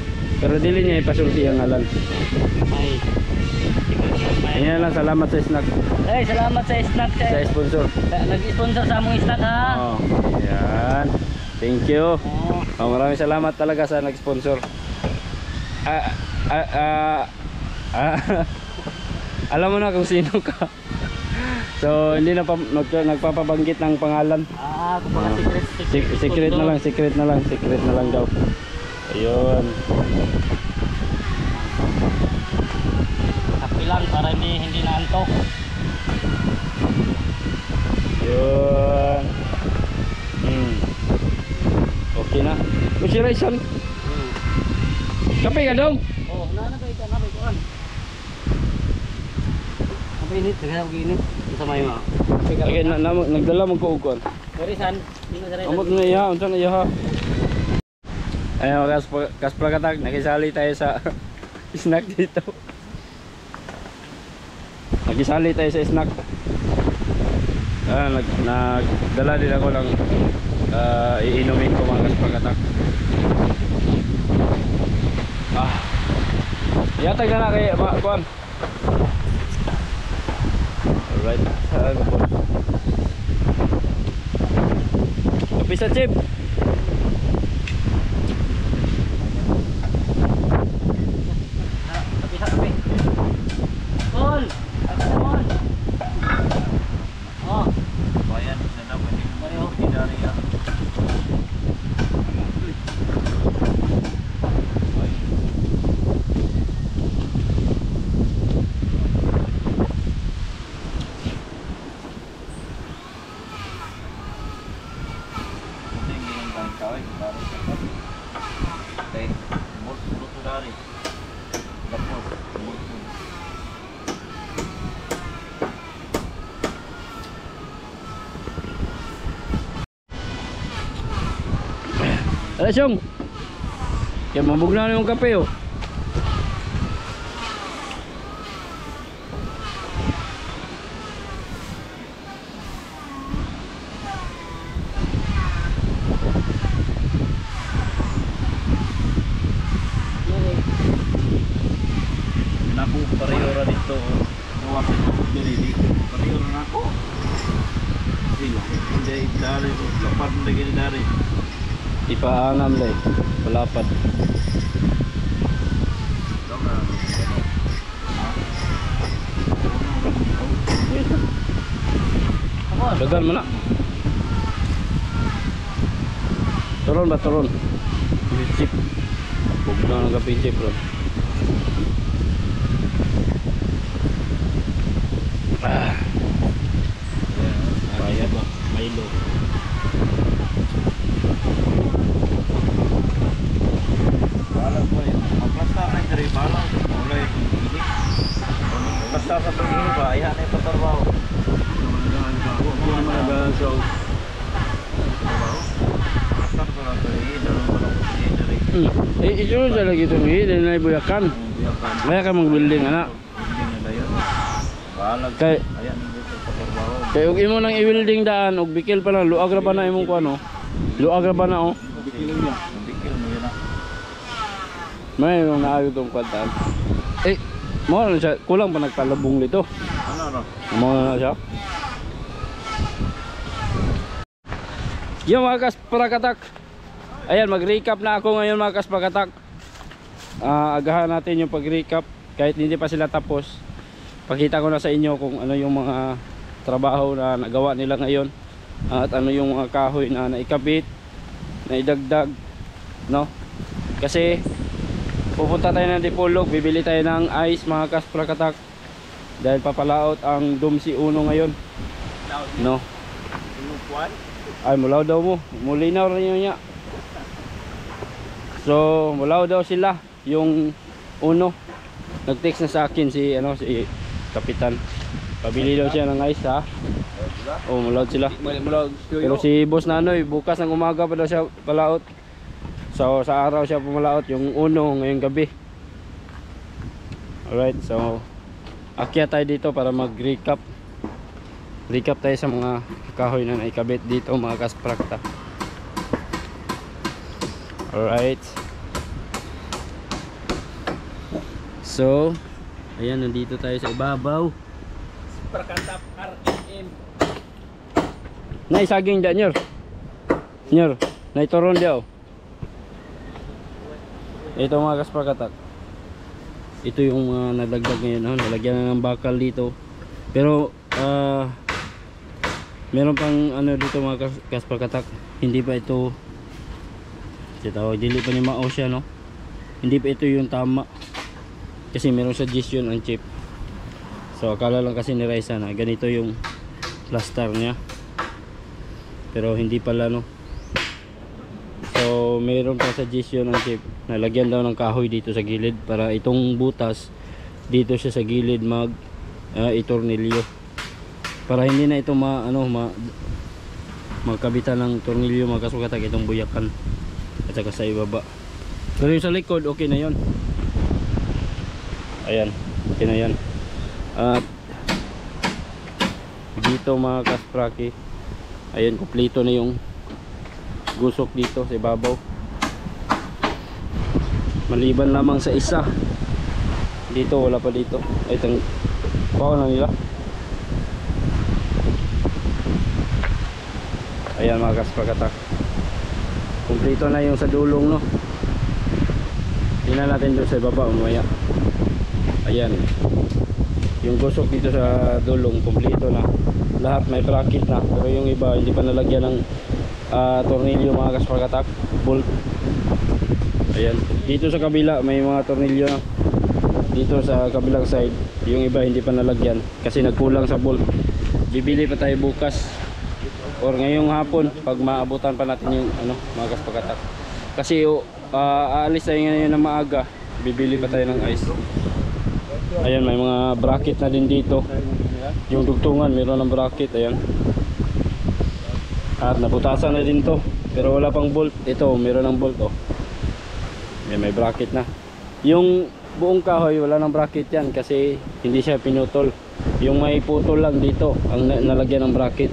Pero dili niya ipasulti ang ngalan. Ayan lang, salamat sa snack. Ay, salamat sa snack Sa sponsor. Nag-sponsor sa among snack ha. Oh, ayan. Thank you. Oo. Maraming salamat talaga sa nag-sponsor. Alam mo na kung sino ka. So hindi na nagpapabanggit ng pangalan. Kung mga Secret na lang daw. Ayun. Kapi lang para hindi naantok. Yun. Okay na. Kusi Raisan. Kape ka dong? Oh, nanabay ka kan. Apa ini? Dengan begini sama ima. Okay, nagdala mo ko ugon. Garisan, dino sa Amot na iya, unsa na iya. Ayun, kasplakatag, nakisali tayo sa snack dito. Nakisali tayo sa snack. nagdala din ako ng iinumin ko mga kaspagatak. Yatag na na kay Kuan. Alright, saan po? Kapi sa chip. Kapi. Tol! Tol! Oh, Bayan, na dapat hindi dari ya. Asyong. Kaya mabugna na yung kape oh. Naku parehora dito. Gawa ko dili parehora na ako. Sila. Hindi dari ko lapad lagi dari. Ipaangam lay. Palapad. Dagan mo na. Turon ba turon? Chip. Bugna ng kape chip bro. Bayad ba? Milo. Balag mo yun. Magplastar na dari balag. Wala yung ini. Plastar sa pag-ini ba? Ayan ay patarbaho. Huwag naman na sa plastar sa lang dari. Dalong balong ini dari. Ito sa lagi itong hili na ibuyakan. Kaya ka mag-building anak. Hindi nila yun. Balag. Kay Ayan dito sa patarbaho. kay ug imo nang i-building daan ug bikil pa na luag ra ba na imong kuano? Luag ra ba na oh. Bikil mo yun na. May nung naayo tong kwantaan. Mo na siya kulang pa nagpalabong dito. Ano no? Mo na siya. Yo mga kaspagatak. Ayan mag-recap na ako ngayon mga kaspagatak. Agahan natin yung pag-recap kahit hindi pa sila tapos. Pakita ko na sa inyo kung ano yung mga trabaho na nagawa nila ngayon at ano yung mga kahoy na naikabit, naidagdag, no? Kasi pupunta tayo ng Dipolog, bibili tayo ng ice mga kaspagatak dahil papalaot ang Dumsi Uno ngayon, no? Ay mulaw daw mo, mulinaw rin yun niya. So mulaw daw sila yung Uno. Nag-text na sa akin si Kapitan. Pabili daw siya ng ice ha. Oh, mulaw sila. Pero si Boss Nanoy bukas ng umaga pa daw siya palaot. So sa araw siya pumalaot yung Uno ngayong gabi. Alright, so akyat tayo dito para mag-recap. Recap tayo sa mga kahoy na naikabit dito mga kasprakta. Alright. So ayan, nandito tayo sa ibabaw. Prakantap RMM. Nay saging dyan nyor. Nyor, nay toron daw. Ito mga kaspagatak. Ito yung nadagdag ngayon, no? Nalagyan na ng bakal dito. Pero meron pang ano dito mga kaspagatak. Hindi pa ito tawag, dili pa ni mao siya, no? Hindi pa ito yung tama. Kasi meron suggestion ang chip. So akala lang kasi ni Raisa na ganito yung plaster niya. Pero hindi pala, no? So meron pa suggestion ang chip na lagyan daw ng kahoy dito sa gilid para itong butas dito siya sa gilid mag itornilyo. Para hindi na ito magkabitan ng tornilyo mga kaspagatak itong buyakan at saka sa ibaba. Pero yung sa likod okay na yon. Ayan, okay na yan. At dito mga kaspraki. Ayun, kumpleto na yung gusok dito sa ibabaw. Maliban lamang sa isa. Dito, wala pa dito. Ay, pao na nila. Ayan mga kasprakatak. Kumpleto na yung sa dulong, no. Tingnan natin doon sa ibaba umaya. Ayan. Yung gusok dito sa dulong kumpleto na. Lahat may bracket na. Pero yung iba hindi pa nalagyan ng tornilyo mga kasprakatak. Bolt. Ayan. Dito sa kabila may mga tornilyo na. Dito sa kabilang side, yung iba hindi pa nalagyan kasi nagkulang sa bolt. Bibili pa tayo bukas or ngayong hapon pag maabutan pa natin yung mga kasprakatak. Kasi aalis tayo ngayon na maaga, bibili pa tayo ng ice. Ayan, may mga bracket na din dito. Yung dugtungan meron ng bracket. Ayan. At nabutasan na din to, pero wala pang bolt. Ito meron ng bolt. Ayan, may bracket na. Yung buong kahoy wala ng bracket yan kasi hindi siya pinutol. Yung may putol lang dito ang nalagyan ng bracket.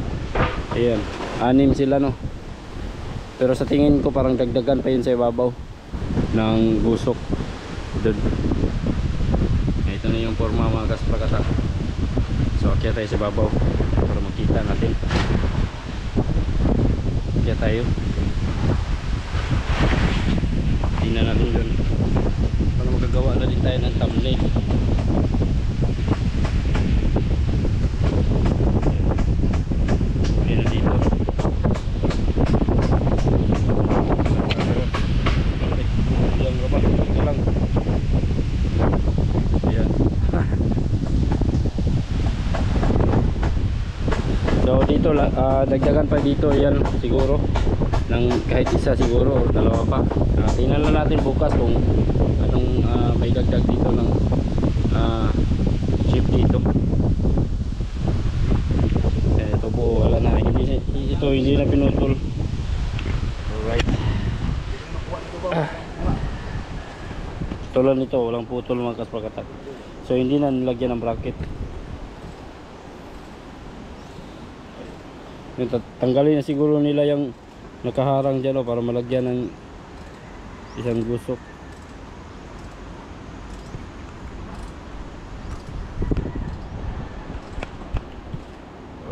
Ayan, 6 sila, no. Pero sa tingin ko parang dagdagan pa yun sa ibabaw ng gusok doon. Ito na yung forma mga kasprakatak. So akyat tayo sa ibabaw para makita natin. Akyat tayo. Tingnan natin doon para magagawa na din tayo ng thumbnail. Ayan na dito. So dito dagdagan pa dito yan siguro ng kahit isa siguro o dalawa pa. Tingnan lang natin bukas kung anong may dagdag dito ng chip dito. Ito po wala na, hindi na pinutol. Alright. Tulad nito walang putol mga kasprakatak. So hindi na nilagyan ng bracket. Tanggalin na siguro nila yung nakaharang dyan para malagyan ng isang gusok.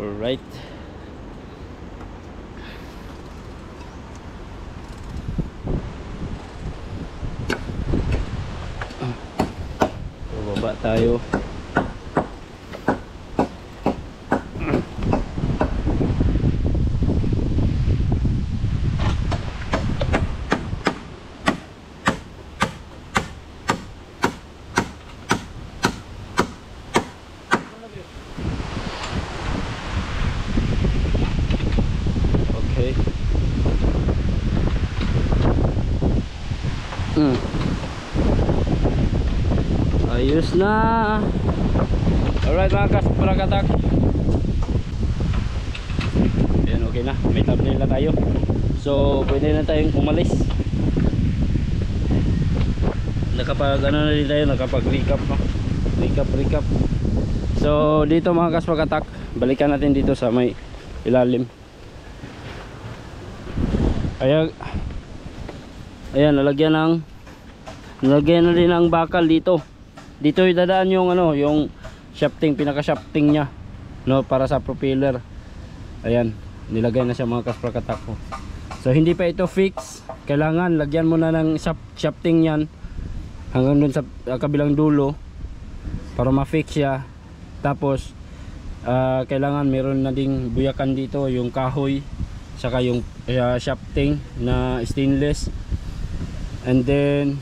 Alright. Baba tayo. Ayos na. Alright mga kasprakatak. Ayan, okay na. May thumbnail na tayo. So pwede na tayong umalis. Nakapag na din tayo, nakapag recap, no? Recap. So dito mga kasprakatak, balikan natin dito sa may ilalim. Ayan, nalagyan na din ang bakal dito. Dito idadaan yung yung shafting, pinaka shafting niya, no, para sa propeller. Ayan, nilagay na siya mga kasprakatak ko. So hindi pa ito fix, kailangan lagyan mo na ng shafting yan hanggang dun sa kabilang dulo para ma-fix siya. Tapos kailangan meron na ding buyakan dito, yung kahoy saka yung shafting na stainless. And then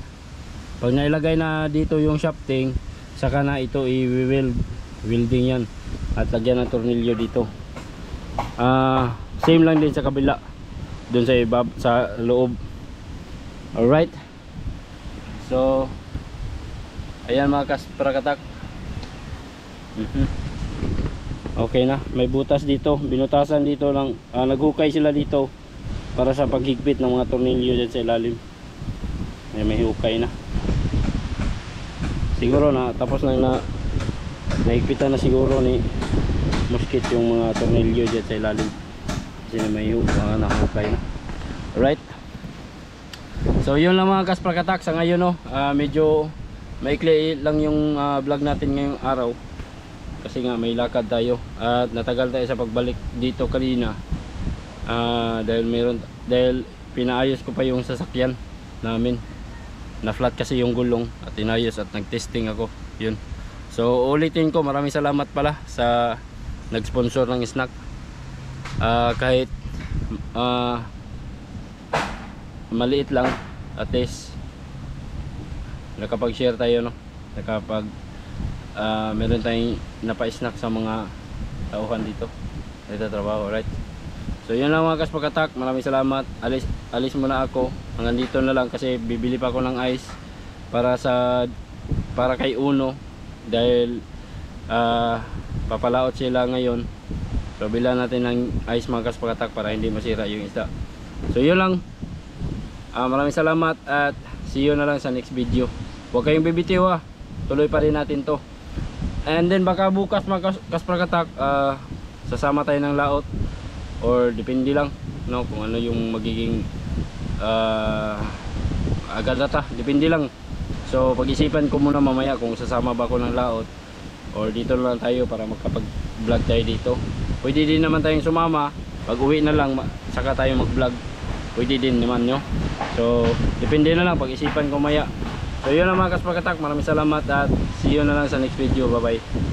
pag nailagay na dito yung shafting, saka na ito i-welding yan at lagyan ng tornilyo dito. Same lang din sa kabila, dun sa loob. Alright, so ayan mga kasprakatak. Okay na, may butas dito, binutasan dito ng naghukay sila dito para sa paghigpit ng mga tornilyo dyan sa ilalim. May hukay na siguro, na tapos na naigpitan na siguro ni muskit yung mga tornilyo dyan sa ilalim kasi may mga nakahukay na. Alright, so yun lang mga kasprakatak sa ngayon, no. Medyo maikli lang yung vlog natin ngayong araw kasi nga may lakad tayo at natagal tayo sa pagbalik dito kanina dahil pinaayos ko pa yung sasakyan namin. Na flat kasi yung gulong at inayos at nagtesting ako. Yun. So ulitin ko, maraming salamat pala sa nag-sponsor ng snack. Kahit maliit lang, at least nakapag-share tayo, no. Meron tayong napa-snack sa mga tauhan dito trabaho, right? So yun lang mga kasprakatak, maraming salamat. Alis muna ako, hanggang dito na lang kasi bibili pa ako ng ice para kay Uno dahil papalaot sila ngayon. So bila natin ng ice mga kasprakatak para hindi masira yung isda. So yun lang, maraming salamat at see you na lang sa next video. Huwag kayong bibitiw, tuloy pa rin natin to. And then baka bukas mga kasprakatak sasama tayo ng laot or depende lang, no, kung ano yung magiging agad depende lang. So pag-isipan ko muna mamaya kung sasama ba ako ng laot or dito na lang tayo para magkapag vlog tayo dito. Pwede din naman tayong sumama, pag uwi na lang saka tayo mag vlog, pwede din naman, no. So depende na lang, pag-isipan ko maya. So yun lang mga kasprakatak, maraming salamat at see you na lang sa next video. Bye bye.